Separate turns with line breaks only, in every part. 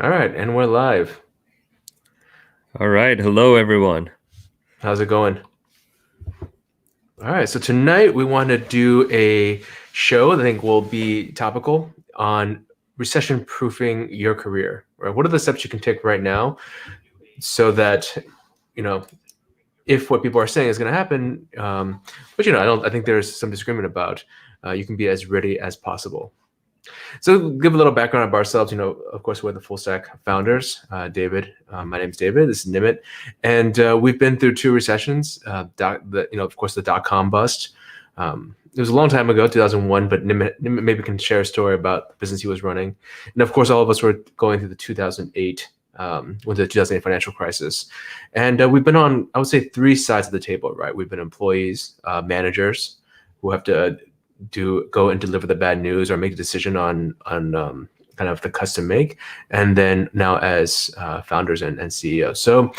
All right, and we're live.
All right. Hello, everyone.
How's it going? All right, so tonight we want to do a show that I think will be topical on recession-proofing your career. Right? What are the steps you can take right now so that you know if what people are saying is going to happen, but I don't. I think there's some disagreement about. You can be as ready as possible. So, give a little background of ourselves. Of course, we're the Full Stack founders. David, my name's David. This is Nimit, and we've been through two recessions. Of course, the dot-com bust. It was a long time ago, 2001, but Nimit maybe can share a story about the business he was running, and of course, all of us were going through the 2008. With the 2008 financial crisis, and we've been on, I would say, three sides of the table. Right, we've been employees, managers who have to go and deliver the bad news or make a decision on kind of the custom make, and then now as founders and CEOs. So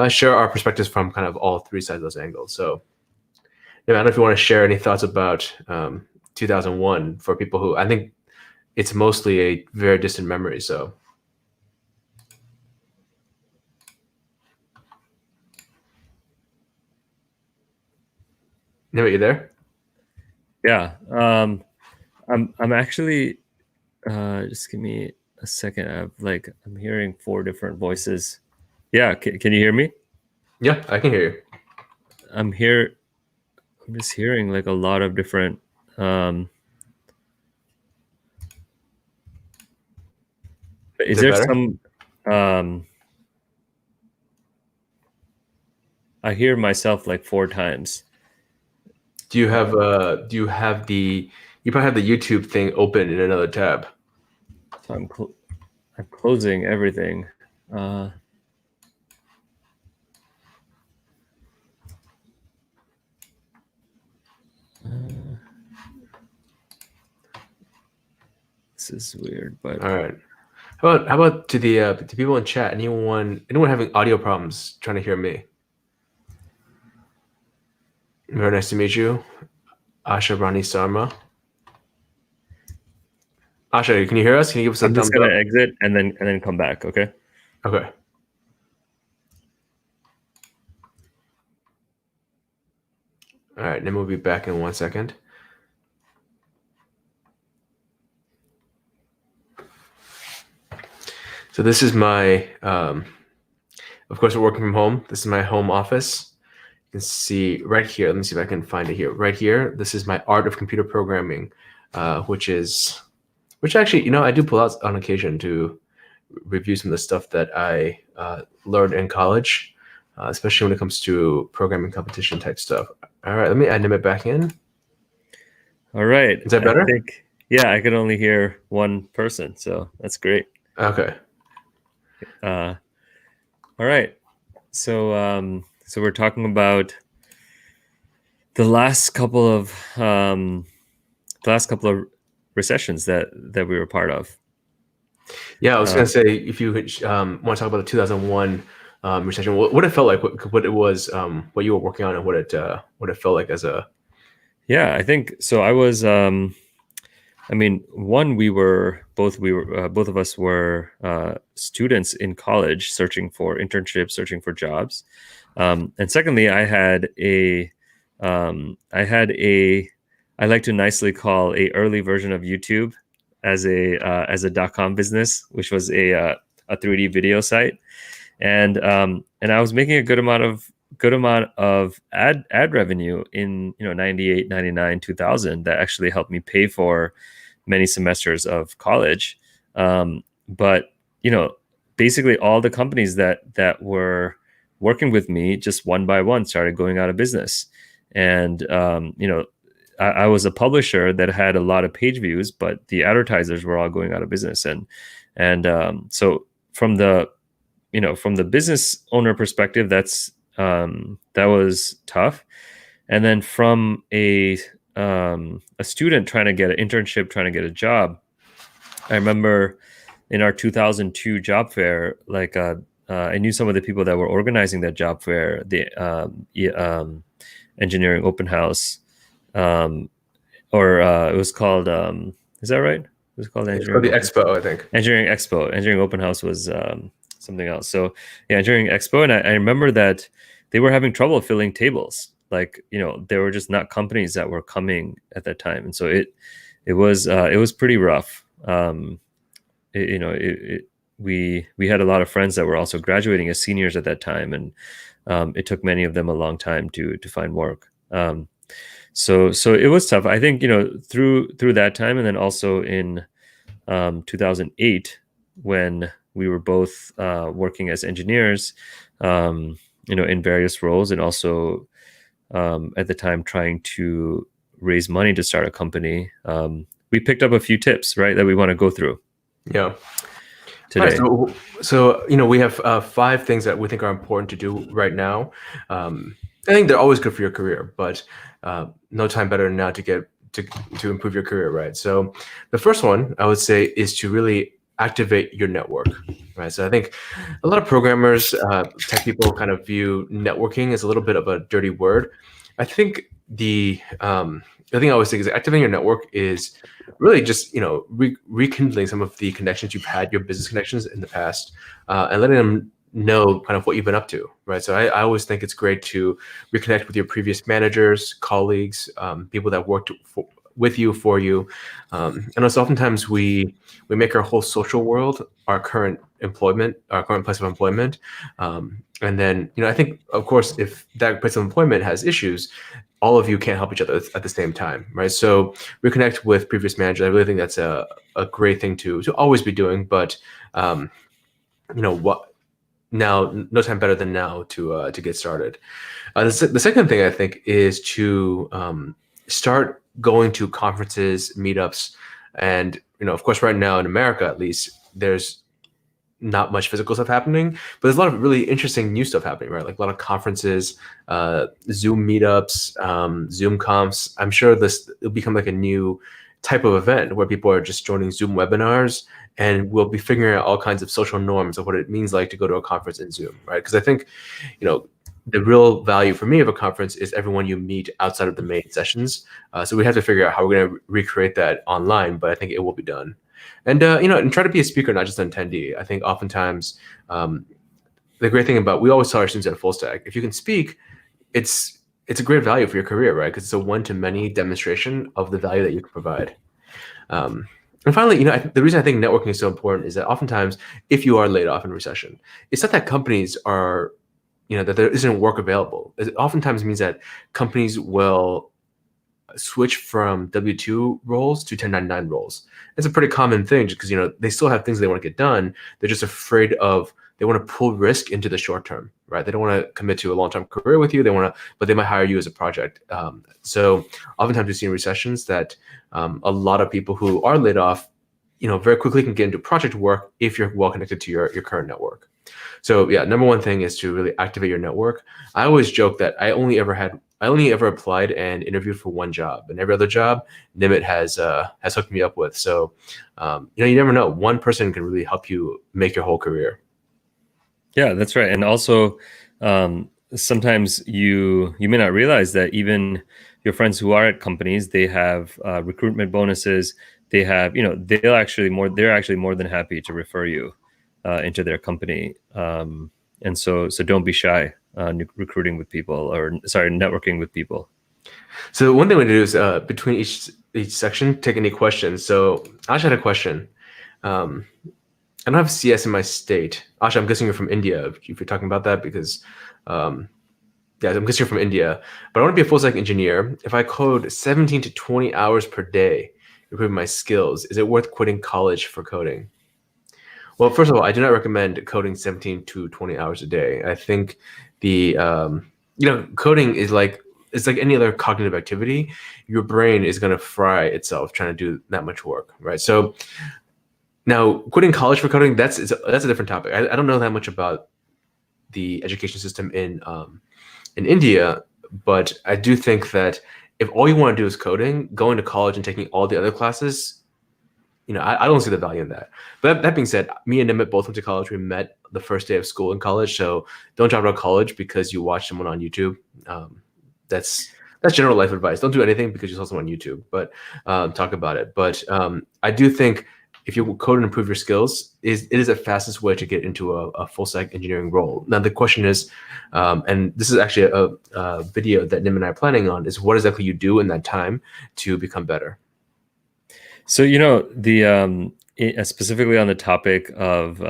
share our perspectives from kind of all three sides of those angles. So I don't know if you want to share any thoughts about 2001 for people who I think it's mostly a very distant memory. So, are you there?
Yeah. I'm actually just give me a second. I'm hearing four different voices. Yeah, can you hear me?
Yeah, I can hear you.
I'm here. I'm just hearing like a lot of different um
Is
is
it
there
better?
some um I hear myself like four times.
Do you have the you probably have the YouTube thing open in another tab?
So I'm closing everything. Uh uh, this is weird, but
All right. How about to people in chat? Anyone having audio problems trying to hear me? Very nice to meet you, Asha Rani Sarma. Asha, can you hear us? Can you give us a
I'm just
thumbs
gonna
up?
exit and then come back, okay?
Okay. All right. Then we'll be back in 1 second. So this is my. Of course, we're working from home. This is my home office. You can see right here. Let me see if I can find it here. Right here. This is my art of computer programming, which actually, I do pull out on occasion to review some of the stuff that I learned in college, especially when it comes to programming competition type stuff. All right, let me add Nimit back in.
All right.
Is that
I
better?
think, yeah, I could only hear one person, so that's great.
Okay.
Uh, all right. So we're talking about the last couple of the last couple of recessions that we were part of.
Yeah, I was
Uh,
gonna say if you want to talk about the 2001 recession, what it felt like, what it was, what you were working on, and what it felt like as a.
yeah, I think so. I mean, one, both of us were students in college searching for internships, searching for jobs. And secondly, I had a, I like to nicely call a early version of YouTube as a .com business, which was a 3D video site, and I was making a good amount of ad revenue in 98, 99, 2000 that actually helped me pay for many semesters of college. But you know, basically all the companies that were working with me just one by one started going out of business, and I was a publisher that had a lot of page views, but the advertisers were all going out of business, and so from the from the business owner perspective, that was tough. And then from a student trying to get an internship, trying to get a job, I remember in our 2002 job fair, I knew some of the people that were organizing that job fair, the engineering open house, um, or it was called. Is that right? Was it called
It's called
Engineering
the
Open?
Expo, I think.
Engineering Expo. Engineering Open House was something else. So yeah, Engineering Expo, and I remember that they were having trouble filling tables. Like, there were just not companies that were coming at that time, and so it was pretty rough. It, you know, it, we had a lot of friends that were also graduating as seniors at that time, and it took many of them a long time to find work. So it was tough. I think through that time, and then also in 2008 when we were both working as engineers, in various roles, and also at the time trying to raise money to start a company. We picked up a few tips, right, that we want to go through.
Yeah.
Today.
All right, so we have 5 things that we think are important to do right now. I think they're always good for your career, but no time better than now to get to improve your career, right? So the first one I would say is to really activate your network, right? So I think a lot of programmers, tech people kind of view networking as a little bit of a dirty word. I think the thing I always think is activating your network is really just rekindling some of the connections you've had, your business connections in the past, and letting them know kind of what you've been up to, right? So I always think it's great to reconnect with your previous managers, colleagues, people that worked with you, for you. And also oftentimes we make our whole social world our current employment, our current place of employment. And then, I think, of course, if that place of employment has issues, all of you can't help each other at the same time, right? So reconnect with previous managers. I really think that's a great thing to always be doing. But what now? No time better than now to get started. The second thing I think is to start going to conferences, meetups, and of course, right now in America, at least, there's not much physical stuff happening, but there's a lot of really interesting new stuff happening, right? Like a lot of conferences, Zoom meetups, Zoom comps. I'm sure it'll become like a new type of event where people are just joining Zoom webinars, and we'll be figuring out all kinds of social norms of what it means like to go to a conference in Zoom, right? Because I think, the real value for me of a conference is everyone you meet outside of the main sessions. So we have to figure out how we're going to recreate that online, but I think it will be done. And and try to be a speaker, not just an attendee. I think oftentimes the great thing about, we always tell our students at Full Stack, if you can speak, it's a great value for your career, right? Because it's a one-to-many demonstration of the value that you can provide. And finally, the reason I think networking is so important is that oftentimes, if you are laid off in recession, it's not that companies are, that there isn't work available. It oftentimes means that companies will switch from W-2 roles to 1099 roles. It's a pretty common thing, just because they still have things they want to get done. They're just afraid they want to pull risk into the short term, right? They don't want to commit to a long-term career with you. But they might hire you as a project. So oftentimes we see in recessions that a lot of people who are laid off, very quickly can get into project work if you're well connected to your current network. So yeah, number one thing is to really activate your network. I always joke that I only ever applied and interviewed for one job, and every other job Nimit has hooked me up with. So you never know. One person can really help you make your whole career.
Yeah, that's right. And also, sometimes you may not realize that even your friends who are at companies, they have recruitment bonuses. They have, they're actually more than happy to refer you into their company. And so don't be shy recruiting with people, networking with people.
So one thing we do is between each section, take any questions. So Ash had a question. I don't have CS in my state. Asha, I'm guessing you're from India, if you're talking about that, because, I'm guessing you're from India. But I want to be a full-stack engineer. If I code 17 to 20 hours per day, improve my skills, is it worth quitting college for coding? Well, first of all, I do not recommend coding 17 to 20 hours a day. I think the, coding is it's like any other cognitive activity. Your brain is going to fry itself trying to do that much work, right? So now, quitting college for coding, that's a different topic. I don't know that much about the education system in India, but I do think that if all you want to do is coding, going to college and taking all the other classes, I don't see the value in that. But that being said, me and Nimit both went to college. We met the first day of school in college, so don't drop out of college because you watch someone on YouTube. That's general life advice. Don't do anything because you saw someone on YouTube, but talk about it. But I do think if you code and improve your skills, it is the fastest way to get into a full stack engineering role. Now the question is, and this is actually a video that Nim and I are planning on, is what exactly you do in that time to become better.
So specifically on the topic of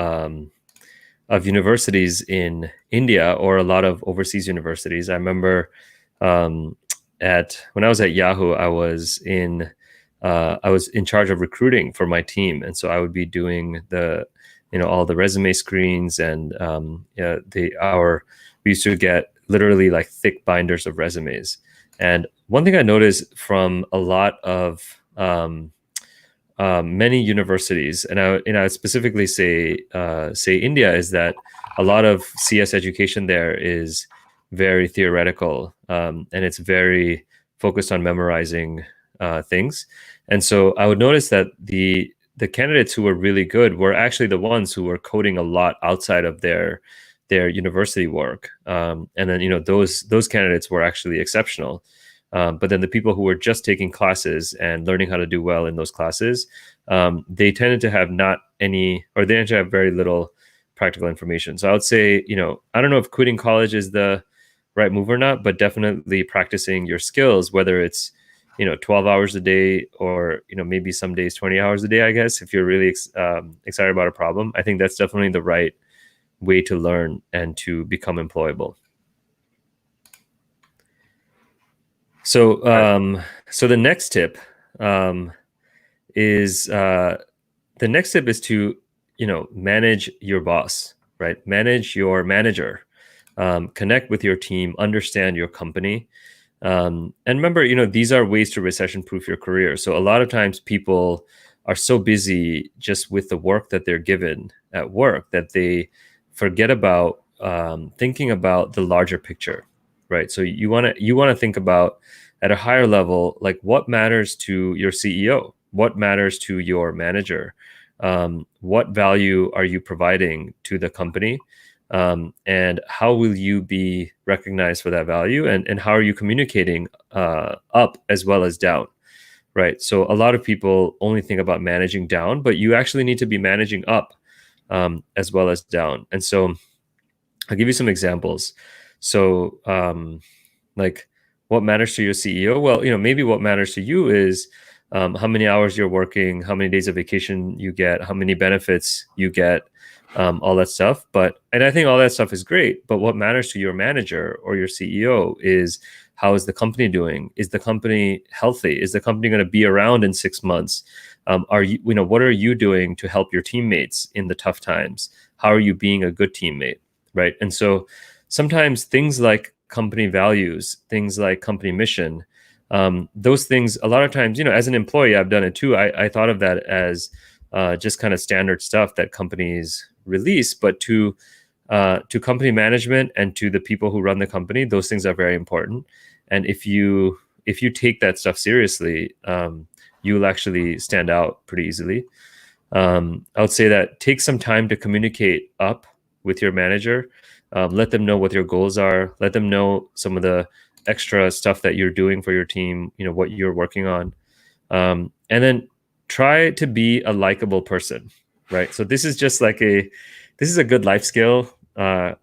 universities in India or a lot of overseas universities, I remember when I was at Yahoo, I was in charge of recruiting for my team, and so I would be doing all the resume screens, and we used to get literally like thick binders of resumes. And one thing I noticed from a lot of many universities, and I specifically say India, is that a lot of CS education there is very theoretical, and it's very focused on memorizing things. And so I would notice that the candidates who were really good were actually the ones who were coding a lot outside of their university work, and then those candidates were actually exceptional. But then the people who were just taking classes and learning how to do well in those classes, they tended to have they tended to have very little practical information. So I would say, I don't know if quitting college is the right move or not, but definitely practicing your skills, whether it's 12 hours a day or maybe some days 20 hours a day, I guess, if you're really excited about a problem. I think that's definitely the right way to learn and to become employable. So the next tip is to manage your boss, right? Manage your manager, connect with your team, understand your company, and remember, these are ways to recession-proof your career. So a lot of times people are so busy just with the work that they're given at work that they forget about thinking about the larger picture. Right. So you want to think about at a higher level, like what matters to your CEO, what matters to your manager, what value are you providing to the company, and how will you be recognized for that value, and how are you communicating up as well as down, right? So a lot of people only think about managing down, but you actually need to be managing up as well as down. And so I'll give you some examples. So, like, what matters to your CEO? Well, maybe what matters to you is how many hours you're working, how many days of vacation you get, how many benefits you get, all that stuff. And I think all that stuff is great. But what matters to your manager or your CEO is, how is the company doing? Is the company healthy? Is the company going to be around in 6 months? What are you doing to help your teammates in the tough times? How are you being a good teammate? Right. And so sometimes things like company values, things like company mission, those things, a lot of times, as an employee, I've done it too. I thought of that as just kind of standard stuff that companies release, but to company management and to the people who run the company, those things are very important. And if you take that stuff seriously, you'll actually stand out pretty easily. I would say that take some time to communicate up with your manager. Let them know what your goals are. Let them know some of the extra stuff that you're doing for your team, what you're working on. And then try to be a likable person, right? So this is just like this is a good life skill,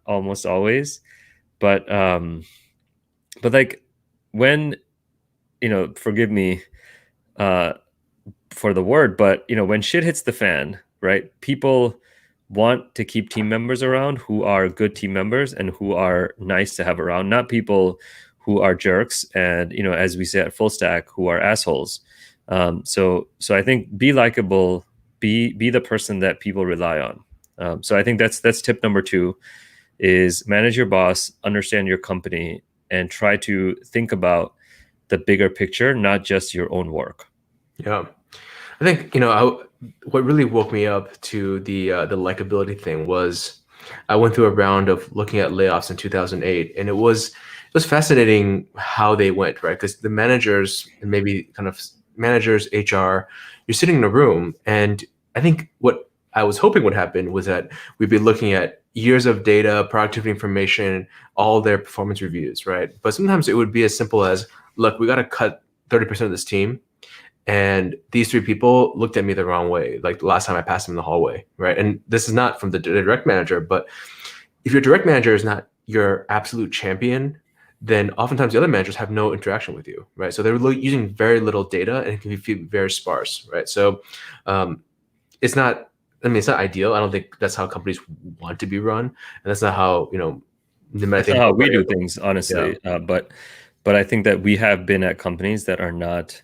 almost always. But like when, forgive me for the word, but when shit hits the fan, right? People want to keep team members around who are good team members and who are nice to have around, not people who are jerks and, as we say at Full Stack, who are assholes. So I think be likable, be the person that people rely on. So I think that's tip number 2, is manage your boss, understand your company, and try to think about the bigger picture, not just your own work.
Yeah. I think, what really woke me up to the likability thing was I went through a round of looking at layoffs in 2008, and it was fascinating how they went, right? Because the managers, and maybe kind of managers, HR, you're sitting in a room, and I think what I was hoping would happen was that we'd be looking at years of data, productivity information, all their performance reviews, right? But sometimes it would be as simple as, look, we got to cut 30% of this team, And these three people looked at me the wrong way, like the last time I passed them in the hallway, right? And this is not from the direct manager, but if your direct manager is not your absolute champion, then oftentimes the other managers have no interaction with you, right? So they're using very little data and it can be very sparse, right? So um, it's not, I mean, it's not ideal. I don't think that's how companies want to be run. And that's not how, I
That's not
think,
how we do things,
yeah,
honestly. But I think that we have been at companies that are not,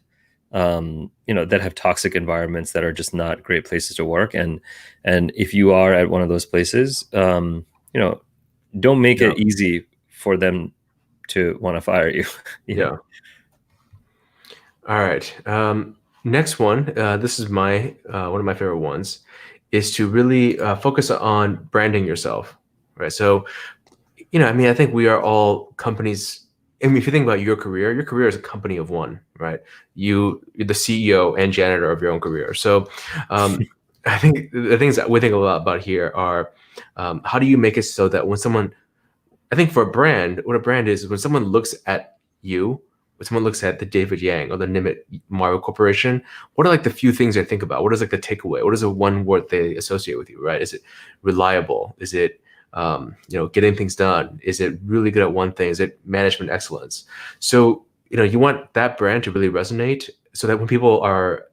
that have toxic environments that are just not great places to work. And if you are at one of those places, don't make
yeah,
it easy for them to want to fire you.
yeah. All right. Next one, this is my one of my favorite ones, is to really focus on branding yourself, right? So, I mean, I think we are all companies. I mean, if you think about your career is a company of one, right? You're the CEO and janitor of your own career. So, I think the things that we think a lot about here are how do you make it so that when someone, I think for a brand, what a brand is when someone looks at you, when someone looks at the David Yang or the Nimit Mario Corporation, what are like the few things they think about? What is like the takeaway? What is the one word they associate with you, right? Is it reliable? Is it getting things done? Is it really good at one thing? Is it management excellence? So, you want that brand to really resonate so that when people are,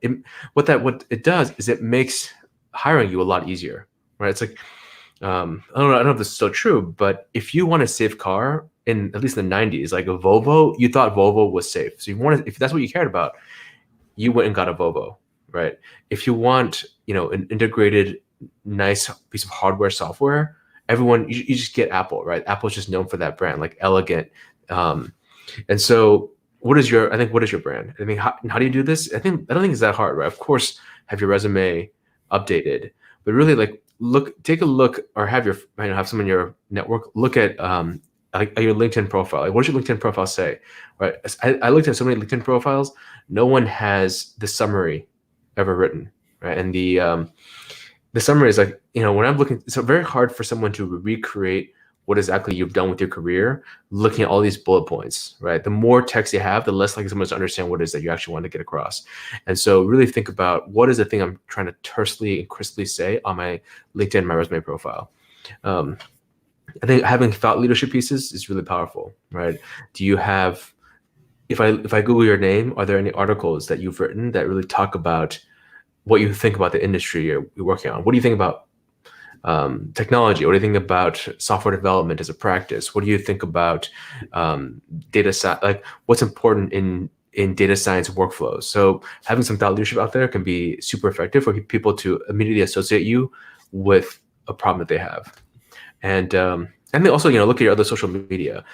what it does is it makes hiring you a lot easier, right? It's like, I don't know if this is still true, but if you want a safe car in at least the 90s, like a Volvo, you thought Volvo was safe. So if that's what you cared about, you went and got a Volvo, right? If you want, an integrated, nice piece of hardware, software, you just get Apple, right? Apple's just known for that brand, like elegant. Um, and so what is your brand? I mean, how do you do this? I don't think it's that hard, right? Of course, have your resume updated, but really like take a look or have someone in your network look at like your LinkedIn profile. Like, what does your LinkedIn profile say? Right. I looked at so many LinkedIn profiles. No one has the summary ever written. Right. And the summary is like, when I'm looking, it's very hard for someone to recreate what exactly you've done with your career, looking at all these bullet points, right? The more text you have, the less likely someone's to understand what it is that you actually want to get across. And so really think about what is the thing I'm trying to tersely and crisply say on my LinkedIn, my resume profile. I think having thought leadership pieces is really powerful, right? Do you have, if I Google your name, are there any articles that you've written that really talk about what you think about the industry you're working on? What do you think about technology? What do you think about software development as a practice? What do you think about data science? Like, what's important in data science workflows? So having some thought leadership out there can be super effective for people to immediately associate you with a problem that they have. And then also, look at your other social media.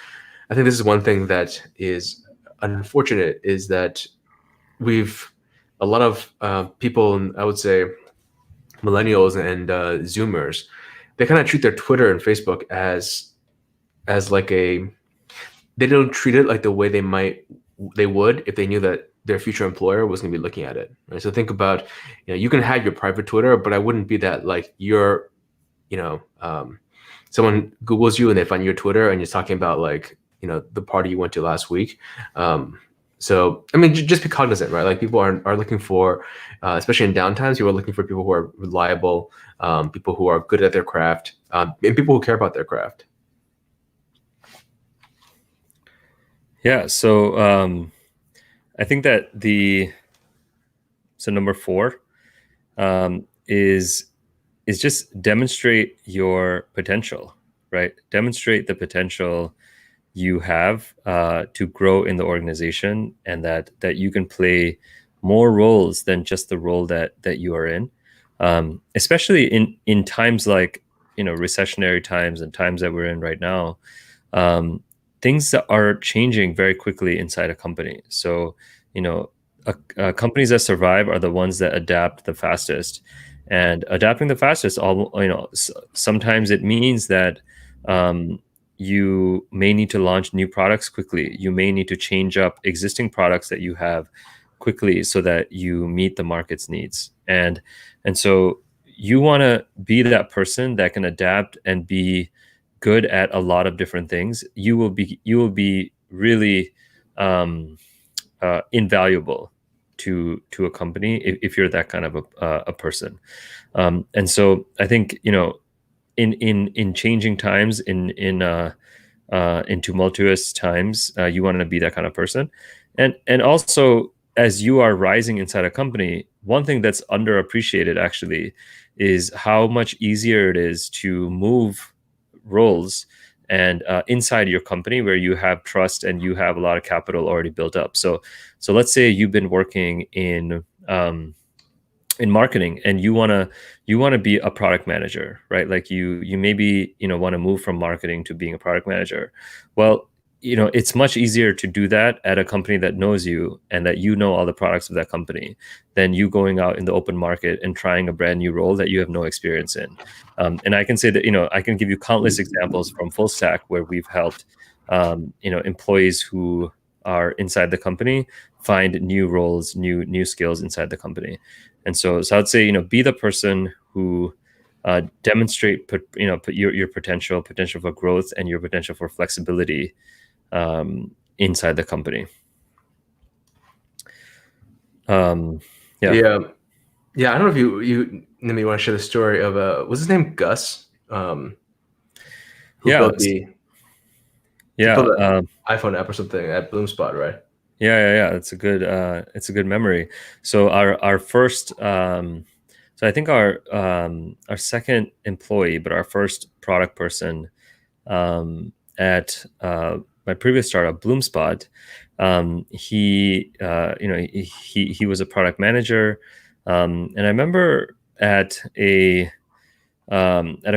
I think this is one thing that is unfortunate is that a lot of people, I would say millennials and Zoomers, they kind of treat their Twitter and Facebook as like they don't treat it like the way they would if they knew that their future employer was going to be looking at it. Right? So think about, you can have your private Twitter, but I wouldn't be that like you're, someone Googles you and they find your Twitter and you're talking about like, the party you went to last week. So, I mean, just be cognizant, right? Like people are looking for, especially in downtimes, people are looking for people who are reliable, people who are good at their craft, and people who care about their craft.
Yeah. So I think that number 4 is just demonstrate your potential, right? Demonstrate the potential you have to grow in the organization, and that you can play more roles than just the role that you are in, especially in times like recessionary times and times that we're in right now. Things that are changing very quickly inside a company. So companies that survive are the ones that adapt the fastest, and adapting the fastest, sometimes it means that you may need to launch new products quickly. You may need to change up existing products that you have quickly so that you meet the market's needs. And so you want to be that person that can adapt and be good at a lot of different things. You will be really invaluable to a company if you're that kind of a person. And so I think, in changing times, in tumultuous times, you want to be that kind of person. And also, as you are rising inside a company, one thing that's underappreciated actually is how much easier it is to move roles and inside your company where you have trust and you have a lot of capital already built up. So let's say you've been working in marketing and you want to be a product manager, right? Like you maybe want to move from marketing to being a product manager. Well, it's much easier to do that at a company that knows you and that all the products of that company than you going out in the open market and trying a brand new role that you have no experience in. And I can say that I can give you countless examples from Full Stack where we've helped employees who are inside the company find new roles, new skills inside the company. And so I'd say, be the person who demonstrate put your potential for growth and your potential for flexibility inside the company. Yeah.
Yeah. I don't know if you maybe want to share the story of what's his name, Gus? Who built the iPhone app or something at Bloomspot, right?
Yeah. It's a good memory. So our first, so I think our second employee, but our first product person at my previous startup, Bloomspot, he was a product manager, and I remember at a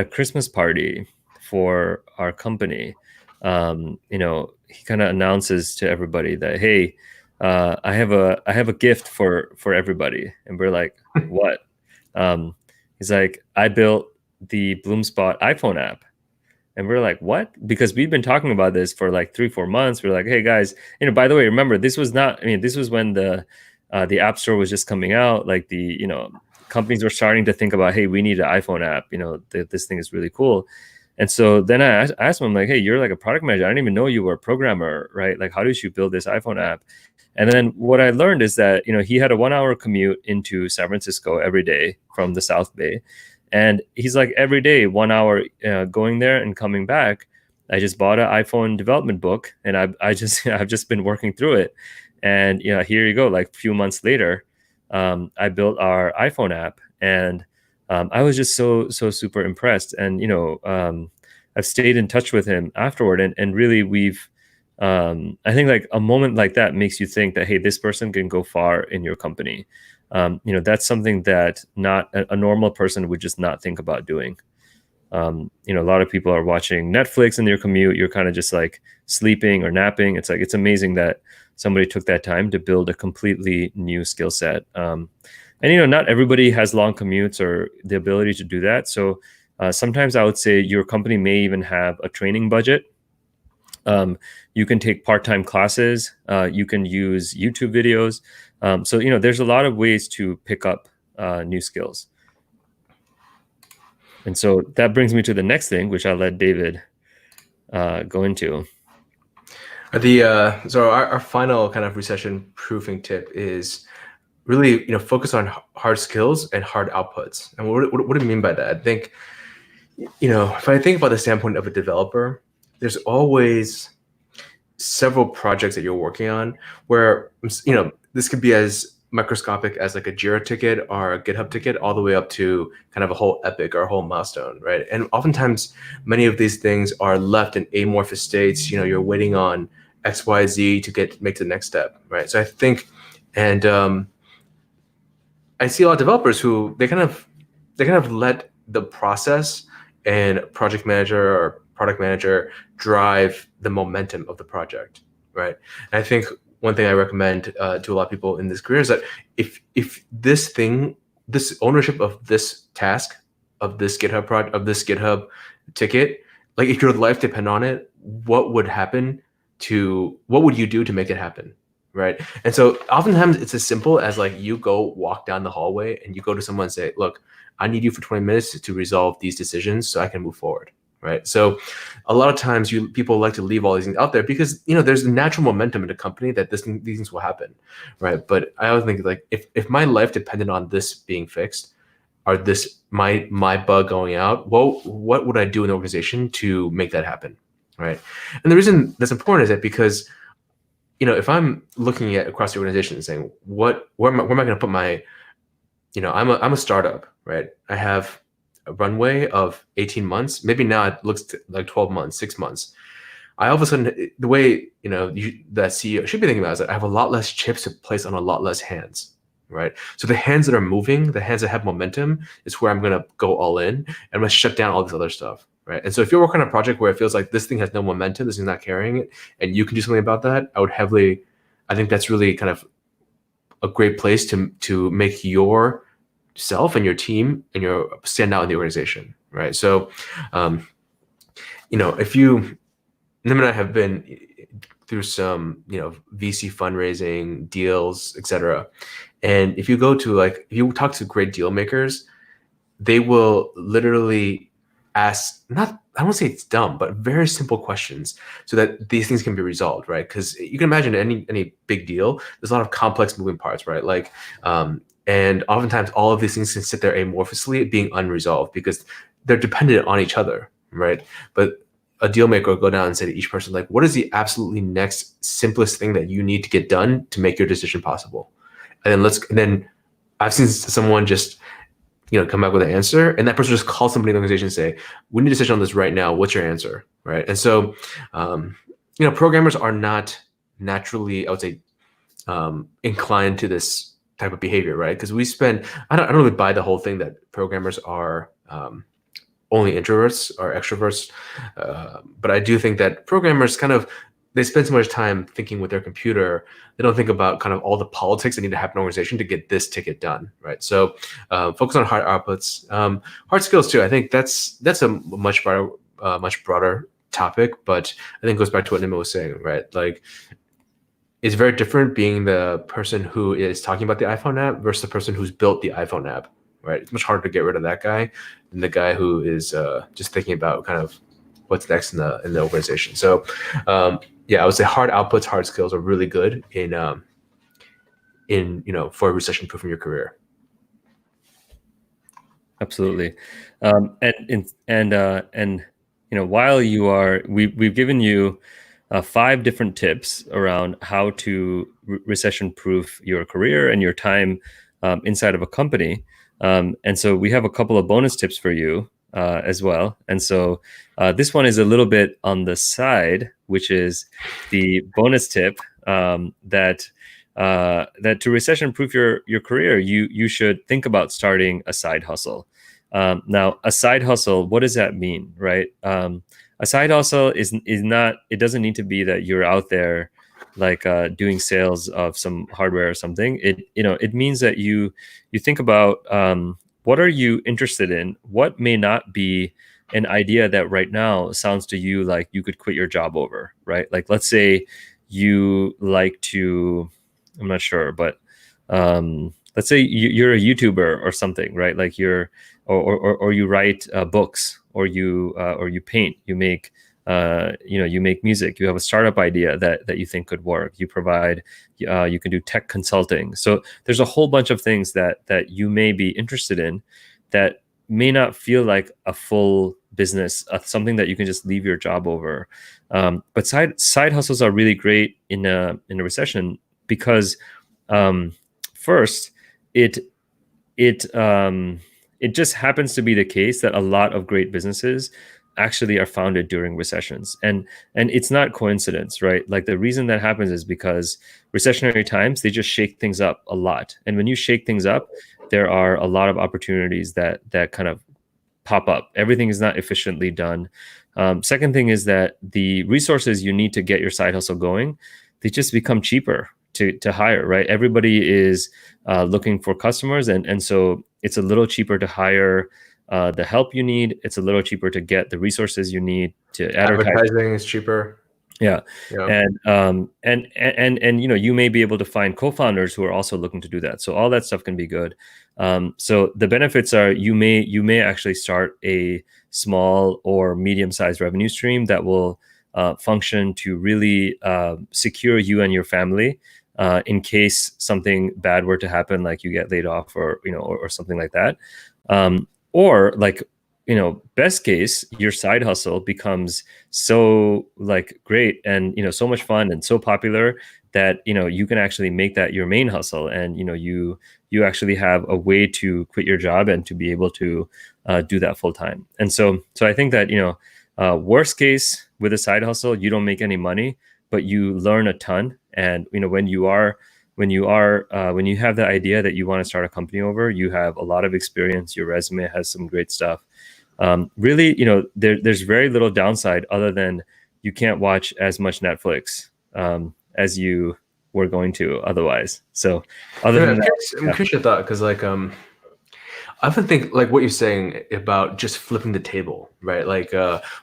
Christmas party for our company, he kind of announces to everybody that, hey, I have a gift for everybody, and we're like, what? He's like, I built the Bloomspot iPhone app. And we're like, what? Because we've been talking about this for like 3-4 months. We're like, hey guys, by the way, remember, this was when the App Store was just coming out. Like companies were starting to think about, hey, we need an iPhone app. This thing is really cool. And so then I asked him, I'm like, hey, you're like a product manager. I didn't even know you were a programmer, right? Like, how did you build this iPhone app? And then what I learned is that, he had a 1-hour commute into San Francisco every day from the South Bay. And he's like, every day, 1 hour going there and coming back. I just bought an iPhone development book, and I've just been working through it. And here you go. Like a few months later, I built our iPhone app, and I was just so super impressed. And I've stayed in touch with him afterward, and really we've. I think like a moment like that makes you think that, hey, this person can go far in your company. That's something that not a normal person would just not think about doing. A lot of people are watching Netflix in their commute. You're kind of just like sleeping or napping. It's like, it's amazing that somebody took that time to build a completely new skill set. And not everybody has long commutes or the ability to do that. So sometimes I would say your company may even have a training budget. You can take part-time classes. You can use YouTube videos. So there's a lot of ways to pick up new skills. And so that brings me to the next thing, which I'll let David go into.
So our final kind of recession-proofing tip is really focus on hard skills and hard outputs. And what do you mean by that? I think if I think about the standpoint of a developer, there's always several projects that you're working on where this could be as microscopic as like a Jira ticket or a GitHub ticket, all the way up to kind of a whole epic or a whole milestone, right? And oftentimes many of these things are left in amorphous states. You're waiting on XYZ to make to the next step, right? So I think, and I see a lot of developers who they kind of let the process and project manager or product manager drive the momentum of the project, right? And I think one thing I recommend to a lot of people in this career is that if this ownership of this task, of this GitHub ticket, like if your life depend on it, what would you do to make it happen, right? And so oftentimes it's as simple as like you go walk down the hallway and you go to someone and say, look, I need you for 20 minutes to resolve these decisions so I can move forward, right? So a lot of times people like to leave all these things out there because there's natural momentum in the company that these things will happen, right? But I always think like if my life depended on this being fixed, or this my bug going out, well, what would I do in the organization to make that happen, right? And the reason that's important is that because if I'm looking at across the organization and saying where am I going to put my, I'm a startup, right? I have a runway of 18 months. Maybe now it looks like 12 months, 6 months. I all of a sudden, the way that CEO should be thinking about is that I have a lot less chips to place on a lot less hands, right? So the hands that are moving, the hands that have momentum, is where I'm gonna go all in, and I'm gonna shut down all this other stuff, right? And so if you're working on a project where it feels like this thing has no momentum, this is not carrying it, and you can do something about that, I think that's really kind of a great place to make yourself and your team and your stand out in the organization, right? So, if you Nim and I have been through some, VC fundraising deals, etc. And if you talk to great deal makers, they will literally ask, not, I won't say it's dumb, but very simple questions so that these things can be resolved, right? Because you can imagine any big deal, there's a lot of complex moving parts, right? And oftentimes all of these things can sit there amorphously being unresolved because they're dependent on each other, right? But a deal maker will go down and say to each person, like, what is the absolutely next simplest thing that you need to get done to make your decision possible? And then I've seen someone just, come back with an answer, and that person just calls somebody in the organization and say, we need a decision on this right now. What's your answer? Right. And so, programmers are not naturally, I would say, inclined to this type of behavior, right? Because I don't really buy the whole thing that programmers are, only introverts or extroverts. But I do think that programmers they spend so much time thinking with their computer, they don't think about kind of all the politics that need to happen in an organization to get this ticket done, right? So focus on hard outputs, hard skills too. I think that's a much broader topic, but I think it goes back to what Nima was saying, right? Like, it's very different being the person who is talking about the iPhone app versus the person who's built the iPhone app, right? It's much harder to get rid of that guy than the guy who is just thinking about kind of what's next in the organization. So, I would say hard outputs, hard skills are really good for recession-proofing your career.
Absolutely, and while we've given you 5 different tips around how to recession-proof your career and your time inside of a company. And so we have a couple of bonus tips for you as well. And so this one is a little bit on the side, which is the bonus tip that to recession-proof your career, you should think about starting a side hustle. Now, a side hustle, what does that mean, right? A side hustle is not. It doesn't need to be that you're out there like doing sales of some hardware or something. It means that you think about what are you interested in? What may not be an idea that right now sounds to you like you could quit your job over, right? Like, let's say you like to, I'm not sure, but let's say you're a YouTuber or something, right? Like or you write books, or you paint, you make you make music, you have a startup idea that you think could work, you provide, you can do tech consulting. So there's a whole bunch of things that you may be interested in that may not feel like a full business, something that you can just leave your job over. But side hustles are really great in a recession because first, it just happens to be the case that a lot of great businesses actually are founded during recessions, and it's not coincidence, right? Like, the reason that happens is because recessionary times, they just shake things up a lot, and when you shake things up, there are a lot of opportunities that kind of pop up. Everything is not efficiently done. Second thing is that the resources you need to get your side hustle going, they just become cheaper to hire, right? Everybody is looking for customers, and so it's a little cheaper to hire the help you need. It's a little cheaper to get the resources you need to advertise.
Advertising is cheaper.
Yeah.
Yeah.
And you may be able to find co-founders who are also looking to do that. So all that stuff can be good. So the benefits are you may actually start a small or medium-sized revenue stream that will function to really secure you and your family in case something bad were to happen, like you get laid off or something like that. Or like, best case, your side hustle becomes so like great and so much fun and so popular that you can actually make that your main hustle, and you actually have a way to quit your job and to be able to do that full time. And so I think that worst case, with a side hustle you don't make any money, but you learn a ton. And when you have the idea that you want to start a company over, you have a lot of experience, your resume has some great stuff. Really, there's very little downside other than you can't watch as much Netflix as you were going to otherwise. So other
Yeah,
than that,
I'm curious your thought because I often think like what you're saying about just flipping the table, right? Like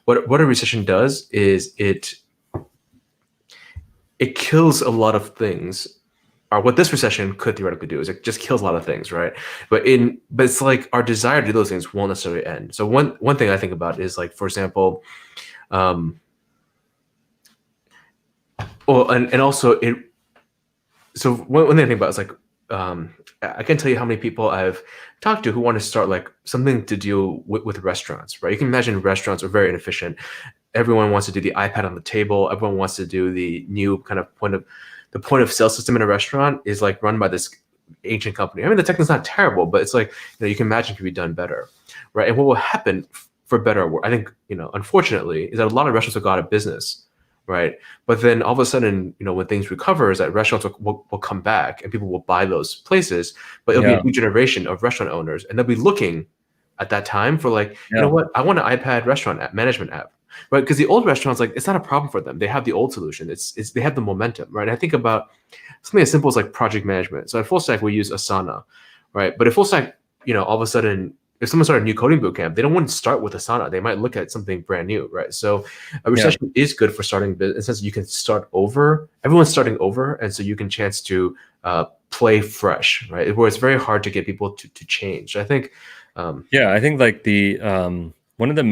what a recession does is it kills a lot of things. Or what this recession could theoretically do is it just kills a lot of things, right? But it's like our desire to do those things won't necessarily end. So one thing I think about is like, for example, um, well, and also it. So one thing I think about is like, I can tell you how many people I've talked to who want to start like something to deal with restaurants, right? You can imagine restaurants are very inefficient. Everyone wants to do the iPad on the table. Everyone wants to do the new kind of point of sale system in a restaurant is like run by this ancient company. I mean, the tech is not terrible, but it's like, you can imagine it could be done better, right? And what will happen for better or worse, I think, unfortunately, is that a lot of restaurants will go out of business, right? But then all of a sudden, when things recover, is that restaurants will come back and people will buy those places, but it'll be
yeah,
a new generation of restaurant owners, and they'll be looking at that time for like, you know
yeah,
what, I want an iPad restaurant app, management app, right? Because the old restaurants, like, it's not a problem for them. They have the old solution. It's they have the momentum, right? And I think about something as simple as like project management. So at Full Stack, we use Asana, right? But at Full Stack, all of a sudden, if someone started a new coding bootcamp, they don't want to start with Asana. They might look at something brand new, right? So a
yeah.
recession is good for starting business, since you can start over. Everyone's starting over, and so you can chance to play fresh, right? Where it's very hard to get people to change. I think.
Yeah, I think like the one of the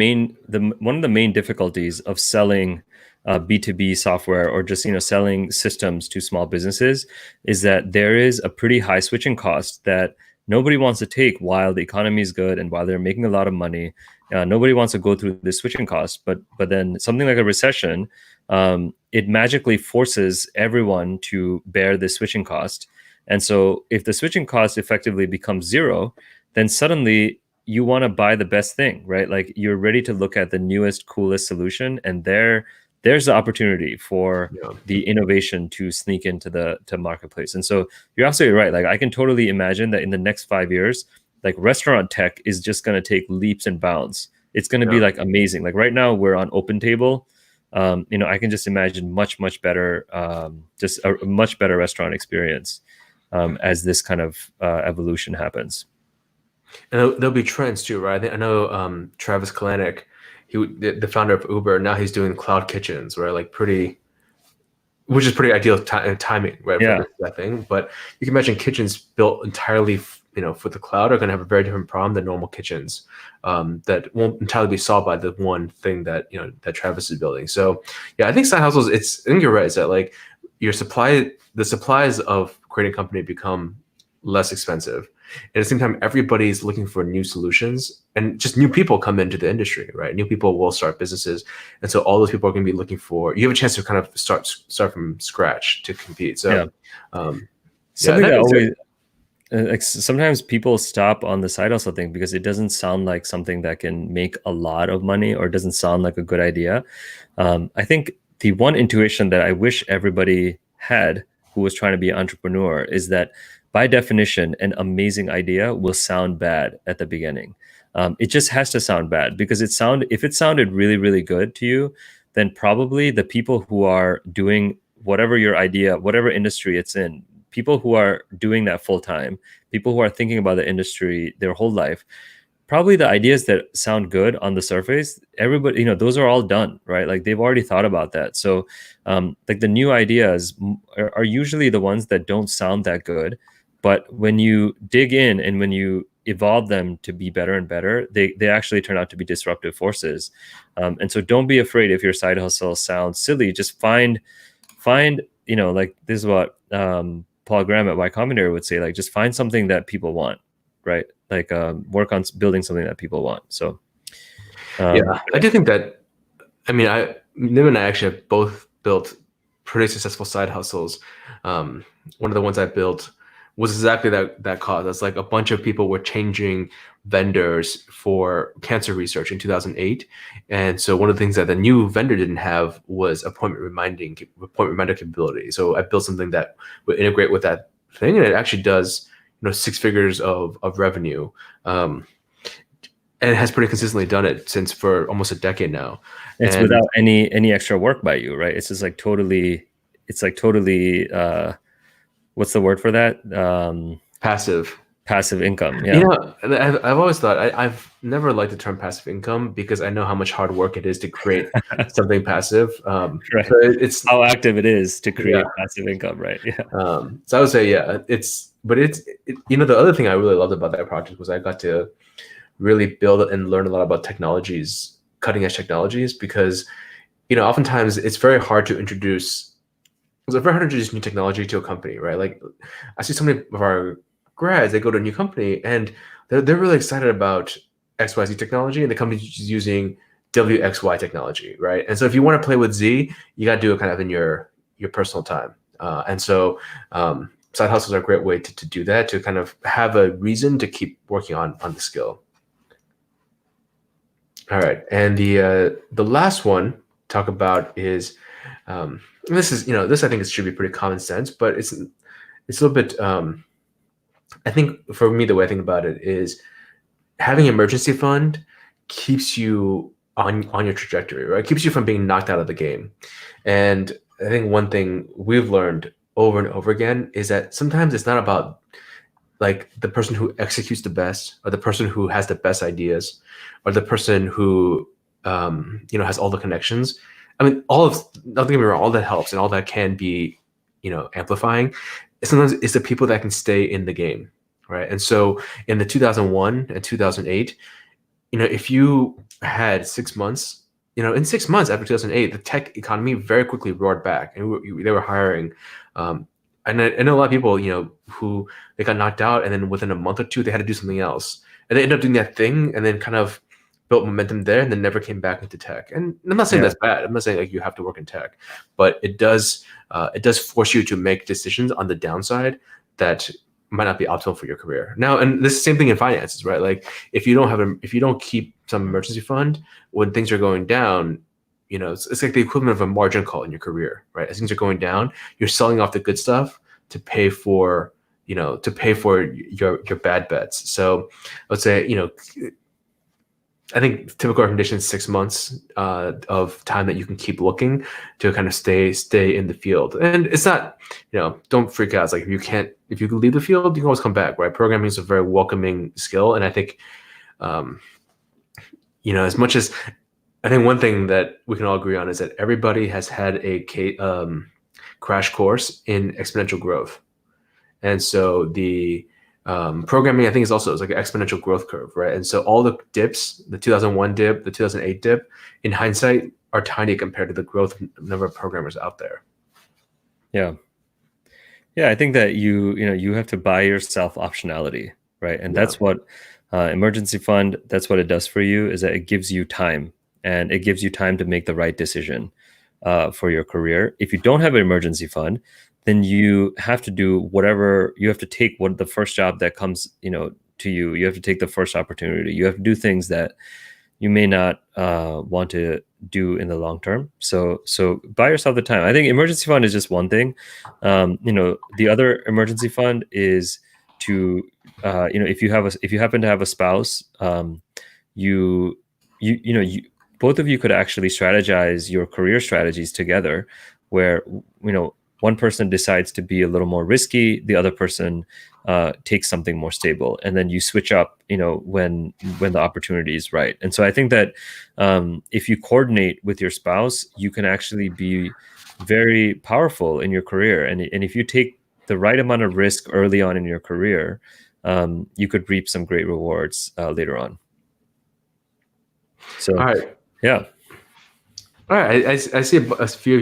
main difficulties of selling B2B software, or just selling systems to small businesses, is that there is a pretty high switching cost that nobody wants to take while the economy is good and while they're making a lot of money. Nobody wants to go through this switching cost, but then something like a recession, it magically forces everyone to bear this switching cost. And so if the switching cost effectively becomes zero, then suddenly you want to buy the best thing, right? Like you're ready to look at the newest, coolest solution, and there's the opportunity for
you know,
the innovation to sneak into the marketplace. And so you're absolutely right. Like I can totally imagine that in the next 5 years, like restaurant tech is just going to take leaps and bounds. It's going to be
yeah.
like amazing. Like right now we're on Open Table. I can just imagine much better, just a much better restaurant experience as this kind of evolution happens.
And there'll be trends too, right? I know Travis Kalanick, the founder of Uber. Now he's doing cloud kitchens, right? Like which is pretty ideal timing, right, for
Yeah,
that thing. But you can imagine kitchens built entirely, for the cloud are going to have a very different problem than normal kitchens that won't entirely be solved by the one thing that that Travis is building. So yeah, I think side hustles. I think you're right. Is that like the supplies of creating a company become less expensive. And at the same time, everybody's looking for new solutions, and just new people come into the industry, right? New people will start businesses, and so all those people are going to be looking for. You have a chance to kind of start from scratch to compete. So,
yeah.
um, yeah,
Something
that
that
makes
always
sense.
like sometimes people stop on the side hustle thing because it doesn't sound like something that can make a lot of money, or doesn't sound like a good idea. I think the one intuition that I wish everybody had who was trying to be an entrepreneur is that by definition, an amazing idea will sound bad at the beginning. It just has to sound bad because if it sounded really, really good to you, then probably the people who are doing whatever your idea, whatever industry it's in, people who are doing that full time, people who are thinking about the industry their whole life, probably the ideas that sound good on the surface, everybody, those are all done, right? Like they've already thought about that. So like the new ideas are usually the ones that don't sound that good, but when you dig in and when you evolve them to be better and better, they actually turn out to be disruptive forces. And so don't be afraid if your side hustle sounds silly. Just find like this is what Paul Graham at Y Combinator would say, like just find something that people want, right? Like work on building something that people want. So
Yeah, I do think that. I mean, Nim and I actually have both built pretty successful side hustles. One of the ones I built was exactly that cause. That's like a bunch of people were changing vendors for cancer research in 2008, and so one of the things that the new vendor didn't have was appointment reminder capability. So I built something that would integrate with that thing, and it actually does 6 figures of revenue. And it has pretty consistently done it since for almost a decade now.
it's
And
without any extra work by you, right? It's just like totally, it's like totally what's the word for that?
passive.
Passive income. Yeah.
I've always thought I've never liked the term passive income because I know how much hard work it is to create something passive.
Right.
So it's
How active it is to create
yeah.
passive income, right? Yeah.
So I would say the other thing I really loved about that project was I got to really build and learn a lot about technologies, cutting edge technologies, because oftentimes it's very hard to introduce new technology to a company, right? Like I see so many of our grads, they go to a new company and they're really excited about XYZ technology, and the company's using WXY technology, right? And so if you want to play with Z, you got to do it kind of in your personal time. And so side hustles are a great way to do that, to kind of have a reason to keep working on the skill. All right, and the last one talk about is this is this I think it should be pretty common sense, but it's a little bit. I think for me the way I think about it is having an emergency fund keeps you on your trajectory, right? It keeps you from being knocked out of the game. And I think one thing we've learned over and over again is that sometimes it's not about like the person who executes the best or the person who has the best ideas or the person who has all the connections. I mean, don't get me wrong, all that helps and all that can be amplifying. Sometimes it's the people that can stay in the game, right? And so in the 2001 and 2008, if you had 6 months, in 6 months after 2008, the tech economy very quickly roared back, and they were hiring. And I know a lot of people, who they got knocked out, and then within a month or two, they had to do something else, and they ended up doing that thing, and then kind of built momentum there, and then never came back into tech. And I'm not saying that's bad. I'm not saying like you have to work in tech, but it does force you to make decisions on the downside that might not be optimal for your career. Now, and this is the same thing in finances, right? Like if you don't keep some emergency fund when things are going down, it's like the equivalent of a margin call in your career, right? As things are going down, you're selling off the good stuff to pay for your bad bets. So let's say, I think typical recommendation is 6 months of time that you can keep looking to kind of stay in the field. And it's not, don't freak out. It's like if you can leave the field, you can always come back, right? Programming is a very welcoming skill. And I think, as much as I think one thing that we can all agree on is that everybody has had a crash course in exponential growth. And so the programming, I think, is like an exponential growth curve, right? And so all the dips, the 2001 dip, the 2008 dip, in hindsight, are tiny compared to the growth number of programmers out there.
Yeah. Yeah, I think that you have to buy yourself optionality, right? And that's what emergency fund, that's what it does for you, is that it gives you time, and it gives you time to make the right decision for your career. If you don't have an emergency fund, then you have to do whatever, you have to take the first job that comes, to you. You have to take the first opportunity. You have to do things that you may not want to do in the long term. So buy yourself the time. I think emergency fund is just one thing. The other emergency fund is to, if you happen to have a spouse, you both of you could actually strategize your career strategies together, where one person decides to be a little more risky, the other person take something more stable, and then you switch up, when the opportunity is right. And so I think that if you coordinate with your spouse, you can actually be very powerful in your career. And if you take the right amount of risk early on in your career, you could reap some great rewards later on. So,
All right.
yeah.
All right. I see a few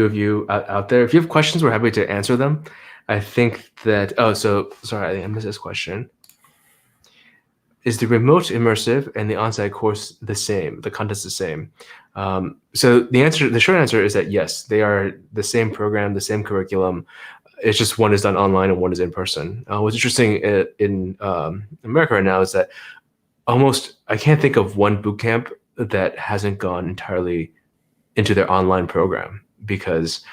of you out there. If you have questions, we're happy to answer them. I think that. Oh, so sorry, I missed this question. Is the remote immersive and the on-site course the same? The content's the same. So the short answer is that yes, they are the same program, the same curriculum. It's just one is done online and one is in person. What's interesting in America right now is that I can't think of one boot camp that hasn't gone entirely into their online program because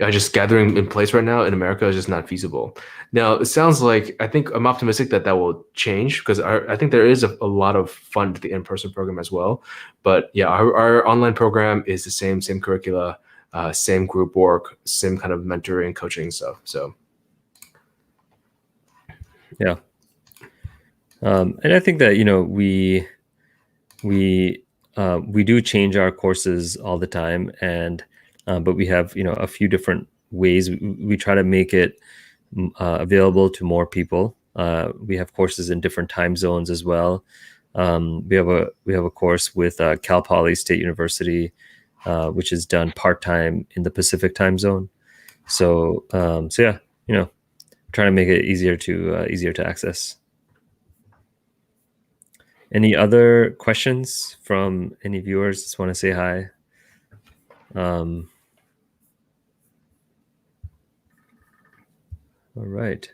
just gathering in place right now in America is just not feasible. Now, it sounds like I'm optimistic that will change because I think there is a lot of fun to the in-person program as well. But yeah, our online program is the same curricula, same group work, same kind of mentoring, coaching stuff. So
yeah. And I think that, we do change our courses all the time, and but we have a few different ways we try to make it available to more people. We have courses in different time zones as well. We have a course with Cal Poly State University, which is done part-time in the Pacific time zone. So yeah, trying to make it easier to access. Any other questions from any viewers? Just want to say hi. All right.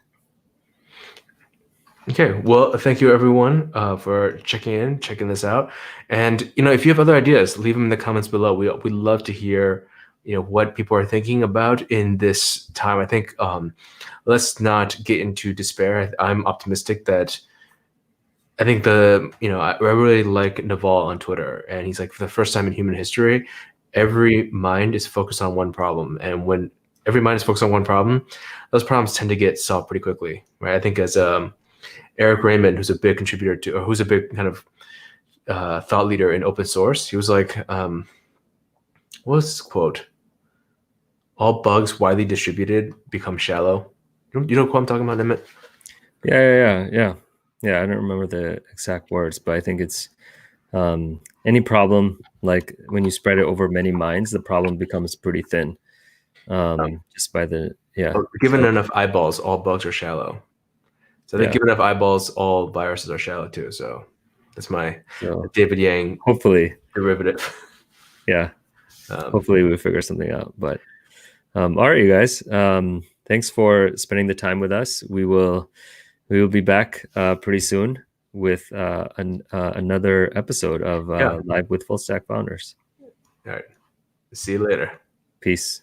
Okay, well, thank you everyone for checking this out. And if you have other ideas, leave them in the comments below. We'd love to hear what people are thinking about in this time. I think let's not get into despair. I'm optimistic that I think I really like Naval on Twitter, and he's like, for the first time in human history, every mind is focused on one problem, and when every mind is focused on one problem, those problems tend to get solved pretty quickly, right? I think as Eric Raymond, who's a big contributor to, or who's a big kind of thought leader in open source, he was like, what was this quote? All bugs widely distributed become shallow. You know what I'm talking about, Nimit?
Yeah, I don't remember the exact words, but I think it's any problem, like when you spread it over many minds, the problem becomes pretty thin. Just by
given enough eyeballs, all bugs are shallow. So I think given enough eyeballs, all viruses are shallow too. So that's my David Yang
hopefully
derivative.
Yeah. Hopefully we figure something out. But all right, you guys. Thanks for spending the time with us. We will be back pretty soon with another episode of Live with Full Stack Founders.
All right. See you later.
Peace.